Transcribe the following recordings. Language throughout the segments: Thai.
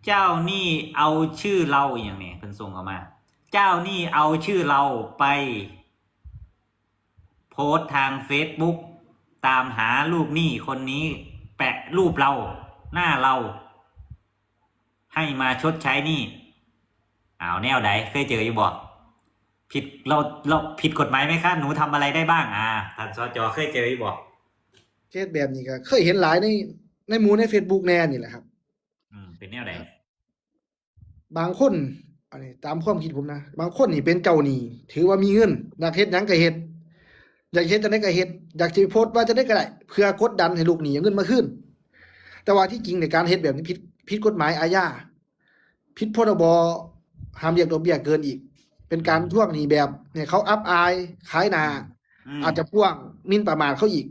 เจ้านี่เอาชื่อเราอย่างนี้เพิ่นส่งเข้ามา เจ้านี่เอาชื่อเราไปโพสต์ทาง Facebook ตามหาลูกหนี้คนนี้แปะรูปเราหน้าเรา ให้มาชดใช้หนี้แนวไหนเคยเจออยู่บอกผิดเราผิดกฎหมายไหมคะหนูทำอะไรได้บ้างท่านสจเคยเจออยู่บอกเคสแบบนี้ก็เคยเห็นหลายในหมู่ใน Facebook แน่นี่แหละครับเป็นแนวไหนบางคนอันนี้ตามความคิดผมนะบางคนนี่เป็นเจ้าหนี้ถือว่ามีเงินอยากเฮ็ดหยังก็เฮ็ดอยากเฮ็ดจังได๋ก็เฮ็ดอยากสิโพสต์ว่าจะได้ก็ได้เพื่อกดดันให้ลูกหนี้เอาเงินมาคืนแต่ว่าที่จริงในการเฮ็ดแบบนี้ผิดกฎหมายอาญาผิดพรบห้ามเรียกดอกเบี้ยเกินอีกเป็นการทวงหนี้แบบเนี่ยเขาอับอายขายหน้าอาจจะพ่วงหมิ่นประมาทเขาอีก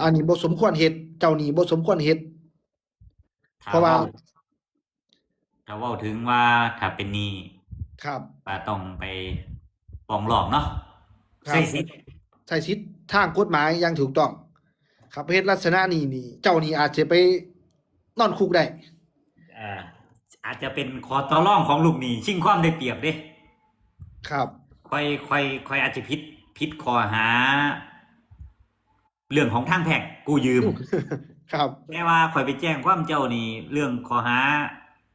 อันนี้บ่สมควรเฮ็ดเจ้าหนี้บ่สมควรเฮ็ดเพราะว่าถ้าเว้าถึงว่าถ้าเป็นหนี้ครับก็ต้องไปฟ้องร้องเนาะใช้สิทธิ์ทางกฎหมายอย่างถูกต้องครับเฮ็ดลักษณะนี้นี่เจ้าหนี้อาจจะไปนอนคุกได้อาจจะเป็นข้อต่อรองของลูกหนี้ชิงความได้เปรียบเด้ครับค่อยอาจจะผิดข้อหาเรื่องของทางแพ่งกู้ยืม ครับแต่ว่าข่อยไปแจ้งความเจ้านี่เรื่องข้อหา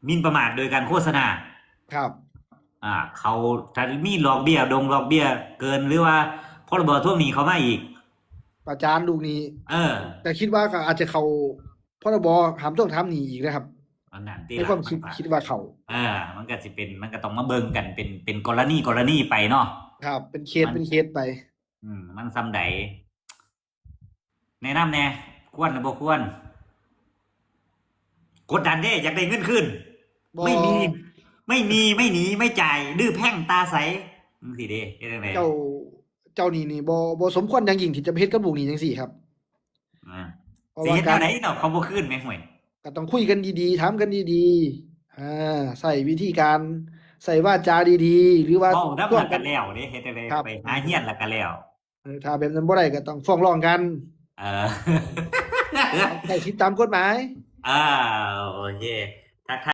หมิ่นประมาทโดยการโฆษณาครับเขาถ้ามีหลอกเบี้ยเกินหรือว่าพรบทวงหนี้เขามาอีกประจานลูกหนี้แต่คิดว่าก็อาจจะเข้าพรบห้ามทวงถามหนี้อีกนะครับอันนั้นที่ในความคิดว่าเข้ามันก็สิเป็นมันก็ต้องมาเบิ่งกันเป็นกรณีไปเนาะครับเป็นเคสไปมันซ้ำใดแนะนำแน่ควรหรือบ่ควรกดดันเด้อยากได้เงินคืนไม่หนีไม่จ่ายดื้อแพ่งตาใสจังซี่เด้เฮ็ดจังได๋เจ้าหนี้นี่บ่สมควรอย่างยิ่งที่จะไปเฮ็ดกับลูกหนี้จังซี่ครับสิเฮ็ดแนวใดเนาะเขาบ่คืนแม่ห่วยก็ต้องคุยกันดีๆถามกันดีๆใส่วิธีการใส่วาจาดีๆหรือว่าเว้านำกันแล้วเด้เฮ็ดจังได๋ไปหาเฮียนแล้วก็แล้วถ้าแบบนั้นบ่ได้ก็ต้องฟ้องร้องกันเออใช้สิทธิตามกฎหมายโอเค